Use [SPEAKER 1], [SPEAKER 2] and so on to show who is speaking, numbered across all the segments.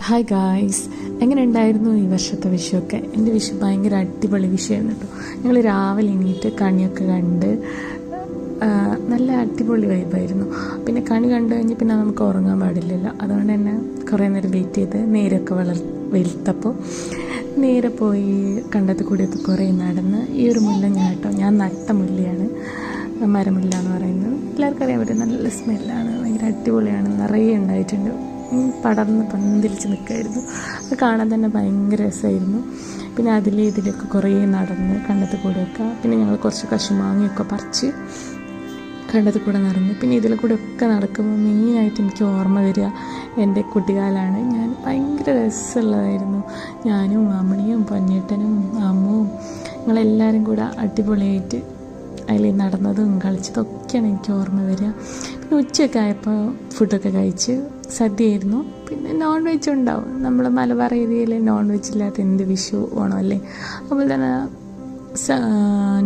[SPEAKER 1] Hi guys, എങ്ങനെ ഉണ്ടായിരുന്നു ഈ വർഷത്തെ വിഷുവൊക്കെ? എൻ്റെ വിഷു ഭയങ്കര അടിപൊളി വിഷയമായിരുന്നു കേട്ടോ. ഞങ്ങൾ രാവിലെ എണീറ്റ് കണിയൊക്കെ കണ്ട് നല്ല അടിപൊളി വൈബായിരുന്നു. പിന്നെ കണി കണ്ടു കഴിഞ്ഞ് പിന്നെ നമുക്ക് ഉറങ്ങാൻ പാടില്ലല്ലോ, അതുകൊണ്ട് തന്നെ കുറേ നേരം വെയിറ്റ് ചെയ്ത് നേരൊക്കെ വെളുത്തപ്പോൾ നേരെ പോയി കണ്ടത്ത് കൂടിയൊക്കെ കുറേ നടന്ന്. ഈ ഒരു മുല്ല ഞാൻ നട്ട മുല്ലയാണ്, മരമുല്ല എന്ന് പറയുന്നത്. എല്ലാവർക്കും അറിയാൻ പറ്റും, നല്ല സ്മെല്ലാണ്, ഭയങ്കര അടിപൊളിയാണ്, നിറയെ ഉണ്ടായിട്ടുണ്ട്, പടർന്ന് പന്തിരിച്ച് നിൽക്കുമായിരുന്നു. അത് കാണാൻ തന്നെ ഭയങ്കര രസമായിരുന്നു. പിന്നെ ഇതിലൊക്കെ കുറേ നടന്ന് കണ്ടത്ത് കൂടെയൊക്കെ. പിന്നെ ഞങ്ങൾ കുറച്ച് കശുമാങ്ങയൊക്കെ പറിച്ച് കണ്ടത്ത് കൂടെ നടന്ന്. പിന്നെ ഇതിൽ കൂടെ ഒക്കെ നടക്കുമ്പോൾ മെയിനായിട്ട് എനിക്ക് ഓർമ്മ വരിക എൻ്റെ കുട്ടിക്കാലാണ്. ഞാൻ ഭയങ്കര രസമുള്ളതായിരുന്നു. ഞാനും അമ്മണിയും പൊന്നേട്ടനും അമ്മുവും ഞങ്ങളെല്ലാവരും കൂടെ അടിപൊളിയായിട്ട് അതിൽ നടന്നതും കളിച്ചതൊക്കെയാണ് എനിക്ക് ഓർമ്മ വരിക. പിന്നെ ഉച്ചയൊക്കെ ആയപ്പോൾ ഫുഡൊക്കെ കഴിച്ച് സദ്യയായിരുന്നു. പിന്നെ നോൺ വെജ് ഉണ്ടാവും. നമ്മൾ മലബാർ ഏരിയയിൽ നോൺ വെജ് ഇല്ലാത്ത എന്ത് വിഷു ഓണം അല്ലേ. അതുപോലെ തന്നെ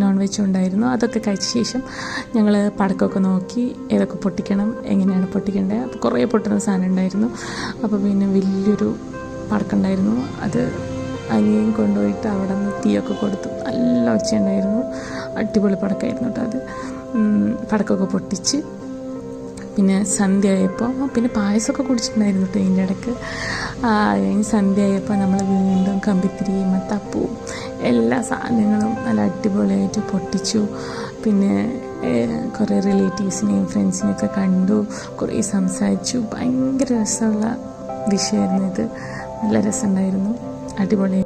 [SPEAKER 1] നോൺ വെജ് ഉണ്ടായിരുന്നു. അതൊക്കെ കഴിച്ച ശേഷം ഞങ്ങൾ പടക്കമൊക്കെ നോക്കി ഏതൊക്കെ പൊട്ടിക്കണം, എങ്ങനെയാണ് പൊട്ടിക്കേണ്ടത്. അപ്പോൾ കുറേ പൊട്ടുന്ന സാധനം ഉണ്ടായിരുന്നു. അപ്പോൾ പിന്നെ വലിയൊരു പടക്കം ഉണ്ടായിരുന്നു. അത് അനിയൻ കൊണ്ടുപോയിട്ട് അവിടെ നിന്ന് തീയൊക്കെ കൊടുത്തു. നല്ല ഒച്ചയുണ്ടായിരുന്നു, അടിപൊളി പടക്കമായിരുന്നു കേട്ടോ. അത് പടക്കമൊക്കെ പൊട്ടിച്ച് പിന്നെ സന്ധ്യ ആയപ്പോൾ പിന്നെ പായസമൊക്കെ കുടിച്ചിട്ടുണ്ടായിരുന്നു കേട്ടോ ഇതിൻ്റെ ഇടയ്ക്ക്. കഴിഞ്ഞ് സന്ധ്യ ആയപ്പോൾ നമ്മൾ വീണ്ടും കമ്പിത്തിരിയും മത്താപ്പൂവും എല്ലാ സാധനങ്ങളും നല്ല അടിപൊളിയായിട്ട് പൊട്ടിച്ചു. പിന്നെ കുറേ റിലേറ്റീവ്സിനെയും ഫ്രണ്ട്സിനെയൊക്കെ കണ്ടു, കുറേ സംസാരിച്ചു. ഭയങ്കര രസമുള്ള വിഷയമായിരുന്നു ഇത്, നല്ല രസമുണ്ടായിരുന്നു, അടിപൊളി.